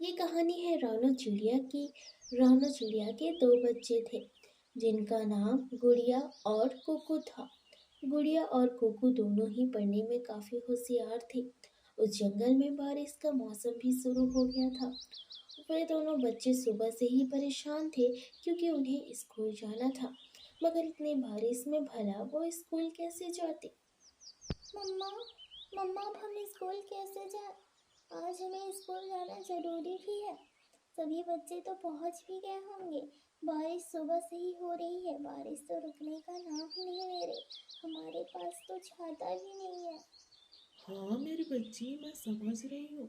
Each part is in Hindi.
ये कहानी है रानू चिड़िया की। रानू चिड़िया के दो बच्चे थे जिनका नाम गुड़िया और कुकू था। गुड़िया और कुकू दोनों ही पढ़ने में काफी होशियार थे। उस जंगल में बारिश का मौसम भी शुरू हो गया था। वे दोनों बच्चे सुबह से ही परेशान थे क्योंकि उन्हें स्कूल जाना था। मगर इतनी बारिश में भला वो स्कूल कैसे जाते। मम्मा मम्मा अब हम स्कूल कैसे जाएं? आज हमें स्कूल जाना जरूरी भी है। सभी बच्चे तो पहुंच भी गए होंगे। बारिश सुबह से ही हो रही है। बारिश तो रुकने का नाम ही नहीं ले रही। हमारे पास तो छाता भी नहीं है। हाँ मेरी बच्ची, मैं समझ रही हूँ।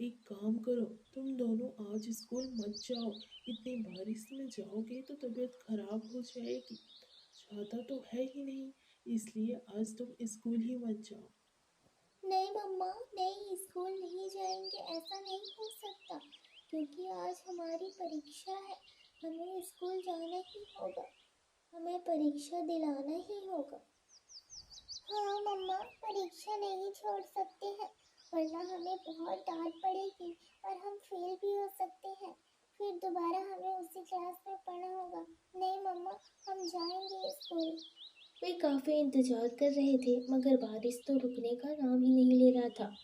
एक काम करो, तुम दोनों आज स्कूल मत जाओ। इतनी बारिश में जाओगे तो तबीयत खराब हो जाएगी। छाता तो है ही नहीं, इसलिए आज तुम स्कूल ही मत जाओ। नहीं मम्मा, नहीं स्कूल नहीं जाएंगे, ऐसा नहीं हो सकता। क्योंकि आज हमारी परीक्षा है। हमें स्कूल जाना ही होगा। हमें परीक्षा दिलाना ही होगा। हाँ मम्मा, परीक्षा नहीं छोड़ सकते हैं, वरना हमें बहुत डांट पड़ेगी और हम फेल भी हो सकते हैं। फिर दोबारा हमें उसी क्लास में पढ़ना होगा। नहीं मम्मा, हम जाएंगे स्कूल। वे काफी इंतजार कर रहे थे मगर बारिश तो रुकने का नाम ही नहीं ले रहा था।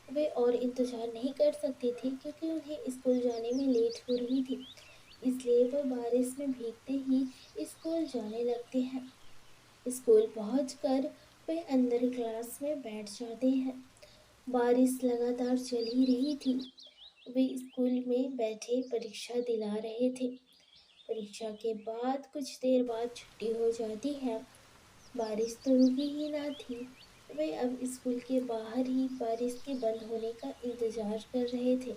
वे और इंतजार नहीं कर सकते थे क्योंकि उन्हें स्कूल जाने में लेट हो रही थी। इसलिए वे बारिश में भीगते ही स्कूल जाने लगते हैं। स्कूल पहुंचकर वे अंदर क्लास में बैठ जाते हैं। बारिश लगातार चल ही रही थी। वे स्कूल में बैठे परीक्षा दिला रहे थे। परीक्षा के बाद कुछ देर बाद छुट्टी हो जाती है। बारिश तो रुकी ही ना थी। वे अब स्कूल के बाहर ही बारिश के बंद होने का इंतजार कर रहे थे।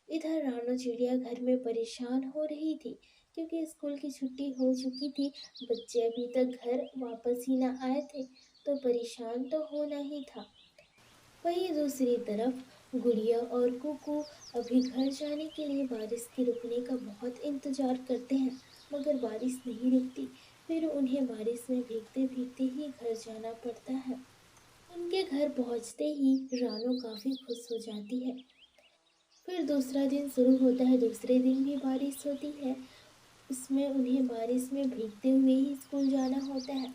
इधर रानू चिड़िया घर में परेशान हो रही थी क्योंकि स्कूल की छुट्टी हो चुकी थी। बच्चे अभी तक घर वापस ही ना आए थे तो परेशान तो होना ही था। वहीं दूसरी तरफ गुड़िया और कुकू अभी घर जाने के लिए बारिश के रुकने का बहुत इंतजार करते हैं मगर बारिश नहीं रुकती। फिर उन्हें बारिश में भीगते भीगते ही घर जाना पड़ता है। उनके घर पहुंचते ही रानू काफी खुश हो जाती है। फिर दूसरा दिन शुरू होता है। दूसरे दिन भी बारिश होती है। उसमें उन्हें बारिश में भीगते हुए ही स्कूल जाना होता है।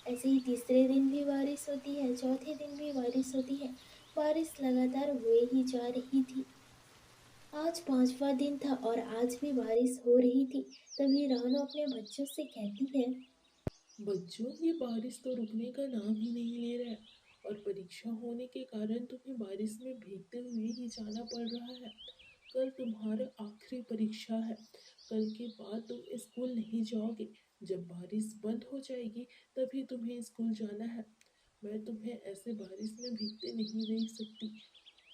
ऐसे ही तीसरे दिन भी बारिश होती है। चौथे दिन भी बारिश होती है। बारिश लगातार हुए ही जा रही थी। आज पांचवा दिन था और आज भी बारिश हो रही थी। तभी रानू अपने बच्चों से कहती है। बच्चों, ये बारिश तो रुकने का नाम ही नहीं ले रहा है और परीक्षा होने के कारण तुम्हें बारिश में भीगते हुए ही जाना पड़ रहा है। कल तुम्हारा आखिरी परीक्षा है। कल के बाद तुम स्कूल नहीं जाओगे। जब बारिश बंद हो जाएगी तभी तुम्हें स्कूल जाना है। मैं तुम्हें ऐसे बारिश में भीगते नहीं देख सकती।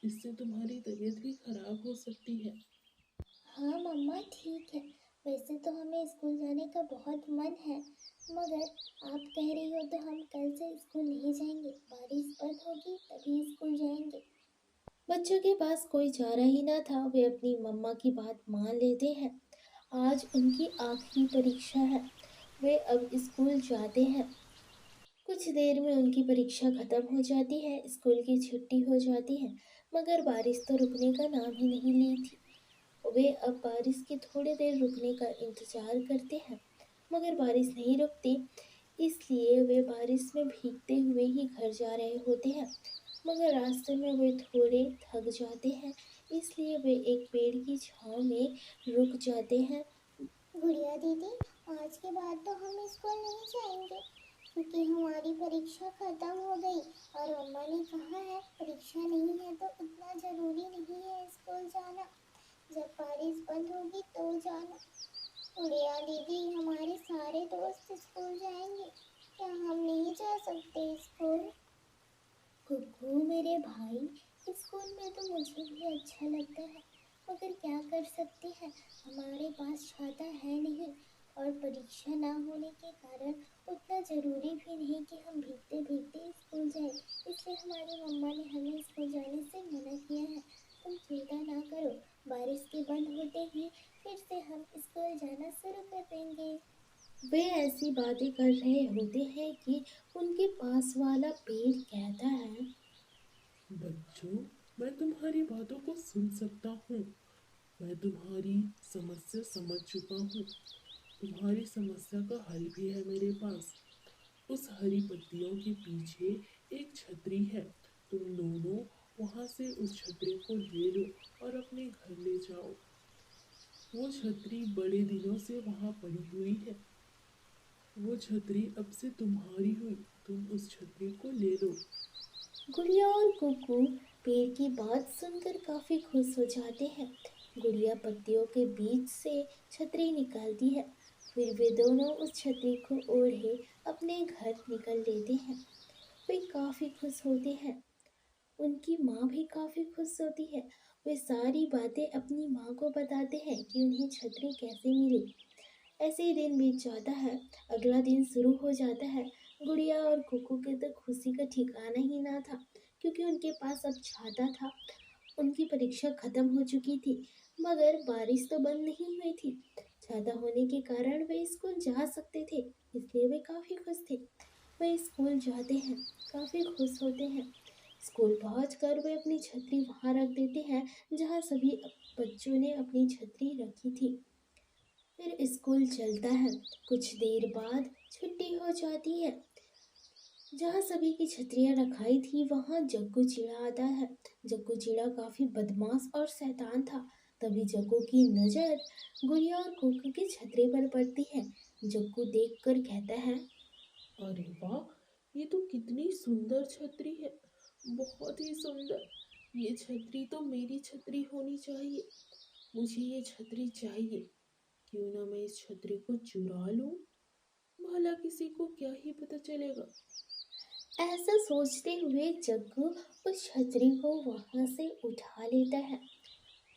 इससे तुम्हारी तबीयत भी खराब हो सकती है। हाँ मम्मा, ठीक है। वैसे तो हमें स्कूल जाने का बहुत मन है, मगर आप कह रही हो तो हम कल से स्कूल नहीं जाएंगे। बारिश बंद होगी तभी स्कूल जाएंगे। बच्चों के पास कोई चारा ही ना था। वे अपनी मम्मा की बात मान लेते हैं। आज उनकी आखिरी परीक्षा है। वे अब स्कूल जाते हैं। कुछ देर में उनकी परीक्षा खत्म हो जाती है। स्कूल की छुट्टी हो जाती है मगर बारिश तो रुकने का नाम ही नहीं ली थी। वे अब बारिश के थोड़ी देर रुकने का इंतजार करते हैं मगर बारिश नहीं रुकती। इसलिए वे बारिश में भीगते हुए ही घर जा रहे होते हैं मगर रास्ते में वे थोड़े थक जाते हैं। इसलिए वे एक पेड़ की छांव में रुक जाते हैं। गुड़िया दीदी, आज के बाद तो हम स्कूल नहीं जाएंगे क्योंकि हमारी परीक्षा खत्म हो गई और मम्मा ने कहा है परीक्षा नहीं है तो उतना जरूरी नहीं है स्कूल जाना। जब बारिश बंद होगी तो जाना। गुड़िया दीदी, हमारे सारे दोस्त स्कूल जाएंगे, क्या हम नहीं जा सकते स्कूल? कुकू मेरे भाई, स्कूल में तो मुझे भी अच्छा लगता है, मगर क्या कर सकते हैं, हमारे पास छाता है नहीं और परीक्षा ना होने के कारण उतना ज़रूरी भी नहीं कि हम भीगते भीगते स्कूल जाएं। इसलिए हमारी मम्मा ने हमें स्कूल जाने से मना किया है। तुम चिंता ना करो, बारिश के बंद होते ही फिर से हम स्कूल जाना शुरू कर देंगे। वे ऐसी बातें कर रहे होते हैं कि उनके पास वाला पेड़ कहता है। बच्चों, मैं तुम्हारी बातों को सुन सकता हूँ। मैं तुम्हारी समस्या समझ चुका हूँ। तुम्हारी समस्या का हल भी है मेरे पास। उस हरी पत्तियों के पीछे एक छतरी है। तुम दोनों वहां से उस छतरी को ले लो और अपने घर ले जाओ। वो छतरी बड़े दिनों से वहां पड़ी हुई है। वो छतरी अब से तुम्हारी हुई। तुम उस छतरी को ले लो। गुड़िया और कुकू पेड़ की बात सुनकर काफी खुश हो जाते हैं। गुड़िया पत्तियों के बीच से छतरी निकालती है। फिर वे दोनों उस छतरी को ओढ़े अपने घर निकल लेते हैं। वे काफी खुश होते हैं। उनकी माँ भी काफी खुश होती है। वे सारी बातें अपनी माँ को बताते हैं कि उन्हें छतरी कैसे मिली। ऐसे ही दिन बीत जाता है। अगला दिन शुरू हो जाता है। गुड़िया और कुकू के तो खुशी का ठिकाना ही ना था, क्योंकि उनके पास अब छाता था। उनकी परीक्षा खत्म हो चुकी थी, मगर बारिश तो बंद नहीं हुई थी। छाता होने के कारण वे स्कूल जा सकते थे, इसलिए वे काफी खुश थे। वे स्कूल जाते हैं, काफी खुश होते हैं। स्कूल पहुंचकर वे अपनी छतरी वहां रख देते हैं जहां सभी बच्चों ने अपनी छतरी रखी थी। फिर स्कूल चलता है। कुछ देर बाद छुट्टी हो जाती है। जहाँ सभी की छतरियाँ रखाई थी वहाँ जग्गू चिड़ा आता है। जग्गू चिड़ा काफी बदमाश और शैतान था। तभी जग्गू की नजर गुड़िया और कुकू की छतरी पर पड़ती है। जग्गू देखकर कहता है, अरे वाह, ये तो कितनी सुंदर छतरी है। बहुत ही सुंदर। ये छतरी तो मेरी छतरी होनी चाहिए। मुझे ये छतरी चाहिए। क्यों ना मैं इस छतरी को चुरा लूं। भला किसी को क्या ही पता चलेगा। ऐसा सोचते हुए जग्गू उस छतरी को वहां से उठा लेता है।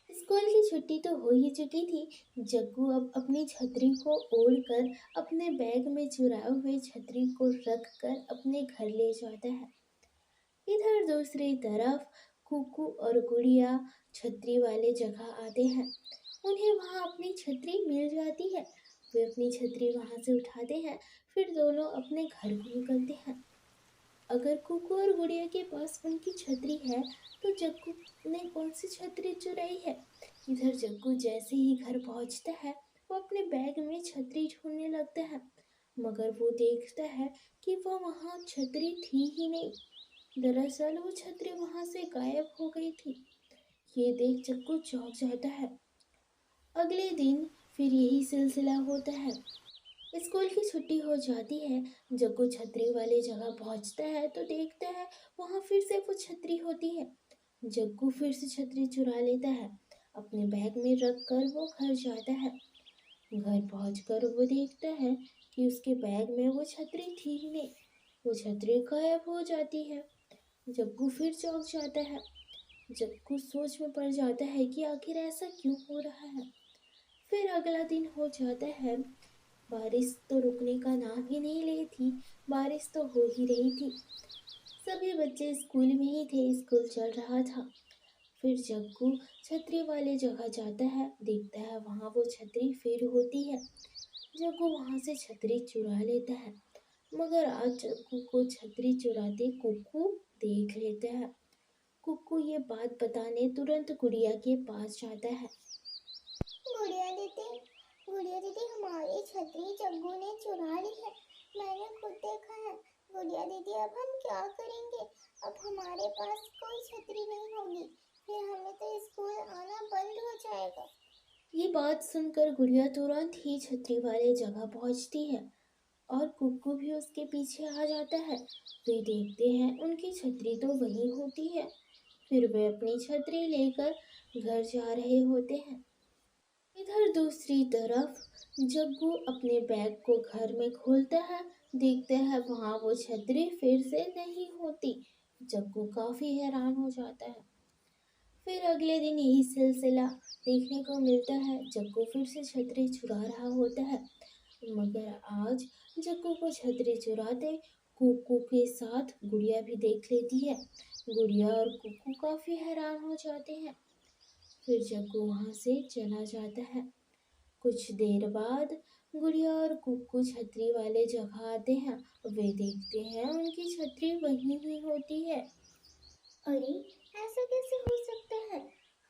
स्कूल की छुट्टी तो हो ही चुकी थी। जग्गू अब अपनी छतरी को ओढ़कर अपने बैग में चुराए हुए छतरी को रख कर अपने घर ले जाता है। इधर दूसरी तरफ कुकू और गुड़िया छतरी वाले जगह आते हैं। उन्हें वहां अपनी छतरी मिल जाती है। वे अपनी छतरी वहां से उठाते हैं। फिर दोनों अपने घर को निकलते हैं। अगर कुकू और गुड़िया के पास उनकी छतरी है, तो जग्गू ने कौन सी छतरी चुराई है? इधर जग्गू जैसे ही घर पहुंचता है, वो अपने बैग में छतरी ढूंढने लगता है, मगर वो देखता है कि वो वहाँ छतरी थी ही नहीं। दरअसल वो छतरी वहां से गायब हो गई थी। ये देख जग्गू चौंक जाता है। अगले दिन फिर यही सिलसिला होता है। स्कूल की छुट्टी हो जाती है। जग्गू छतरी वाली जगह पहुंचता है तो देखता है वहां फिर से वो छतरी होती है। जग्गू फिर से छतरी चुरा लेता है। अपने बैग में रख कर वो घर जाता है। घर पहुंचकर वो देखता है कि उसके बैग में वो छतरी थी ही नहीं। वो छतरी गायब हो जाती है। जग्गू फिर चौंक जाता है। जग्गू सोच में पड़ जाता है कि आखिर ऐसा क्यों हो रहा है। फिर अगला दिन हो जाता है। बारिश तो रुकने का नाम ही नहीं ले थी। बारिश तो हो ही रही थी। सभी बच्चे स्कूल में ही थे। स्कूल चल रहा था। फिर जग्गू छतरी वाले जगह जाता है। देखता है वहाँ वो छतरी फिर होती है। जग्गू वहाँ से छतरी चुरा लेता है, मगर आज जग्गू को छतरी चुराते कुक्कू देख लेता है। कुक्कू ये बात बताने तुरंत गुड़िया के पास जाता है। गुड़िया दीदी, गुड़िया दीदी, हमारी छतरी जग्गू ने चुरा ली है। मैंने खुद देखा है। गुड़िया दीदी, अब हम क्या करेंगे? अब हमारे पास कोई छतरी नहीं होगी। फिर हमें तो स्कूल आना बंद हो जाएगा। ये बात सुनकर गुड़िया तुरंत ही छतरी वाले जगह पहुंचती है और कुक्कू भी उसके पीछे आ जाता है। वे देखते हैं उनकी छतरी तो वहीं होती है। फिर वे अपनी छतरी लेकर घर जा रहे होते हैं। इधर दूसरी तरफ जग्गू अपने बैग को घर में खोलता है। देखता है वहां वो छतरी फिर से नहीं होती। जग्गू काफी हैरान हो जाता है। फिर अगले दिन यही सिलसिला देखने को मिलता है। जग्गू फिर से छतरी चुरा रहा होता है, मगर आज जग्गू को छतरी चुराते कुकू के साथ गुड़िया भी देख लेती है। गुड़िया और कुकू काफी हैरान हो जाते हैं। फिर जग्गू वहां से चला जाता है। कुछ देर बाद गुड़िया और कुक्कू छतरी वाले जगह आते हैं। वे देखते हैं उनकी छतरी वहीं ही होती है। अरे, ऐसा कैसे हो सकता है?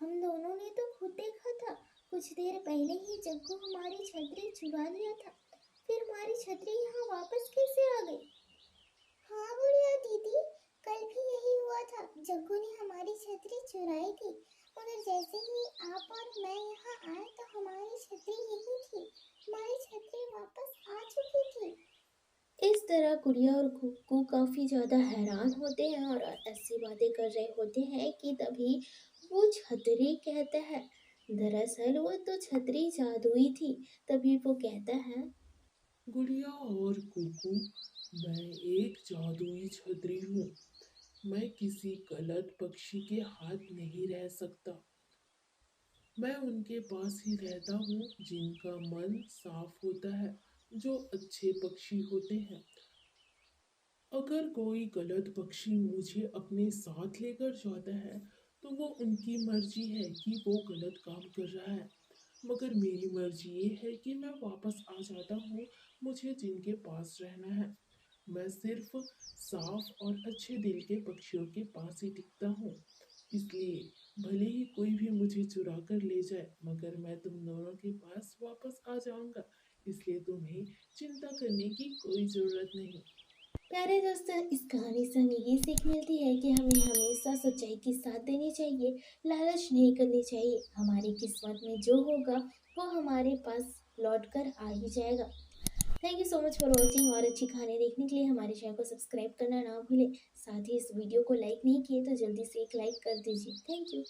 हम दोनों ने तो खुद देखा था कुछ देर पहले ही जग्गू हमारी छतरी चुरा लिया था, फिर हमारी छतरी यहाँ वापस कैसे आ गई? हाँ बुढ़िया दीदी, कल भी यही हुआ था। जग्गू ने हमारी छतरी चुराई थी, मगर जैसे ही आप और मैं यहाँ आए तो हमारी छतरी यही थी। हमारी छतरी वापस आ चुकी थी। इस तरह गुड़िया और कुक्कू काफ़ी ज़्यादा हैरान होते हैं और ऐसी बातें कर रहे होते हैं कि तभी वो छतरी कहता है। दरअसल वो तो छतरी जादुई थी। तभी वो कहता है, गुड़िया और कुकू, मैं एक जादुई छतरी हूँ। मैं किसी गलत पक्षी के हाथ नहीं रह सकता। मैं उनके पास ही रहता हूँ जिनका मन साफ होता है, जो अच्छे पक्षी होते हैं। अगर कोई गलत पक्षी मुझे अपने साथ लेकर जाता है तो वो उनकी मर्जी है कि वो गलत काम कर रहा है, मगर मेरी मर्जी ये है कि मैं वापस आ जाता हूँ मुझे जिनके पास रहना है। मैं सिर्फ साफ और अच्छे दिल के पक्षियों के पास ही टिकता हूँ। इसलिए भले ही कोई भी मुझे चुरा कर ले जाए, मगर मैं तुम दोनों के पास वापस आ जाऊंगा। इसलिए तुम्हें चिंता करने की कोई ज़रूरत नहीं। प्यारे दोस्तों, इस कहानी से हमें ये सीख मिलती है कि हमें हमेशा सच्चाई के साथ देनी चाहिए, लालच नहीं करनी चाहिए। हमारी किस्मत में जो होगा वो हमारे पास लौट कर आ ही जाएगा। Thank you so much for watching. और अच्छी कहानी देखने के लिए हमारे चैनल को सब्सक्राइब करना ना भूलें। साथ ही इस वीडियो को लाइक नहीं किए तो जल्दी से एक लाइक कर दीजिए। Thank you.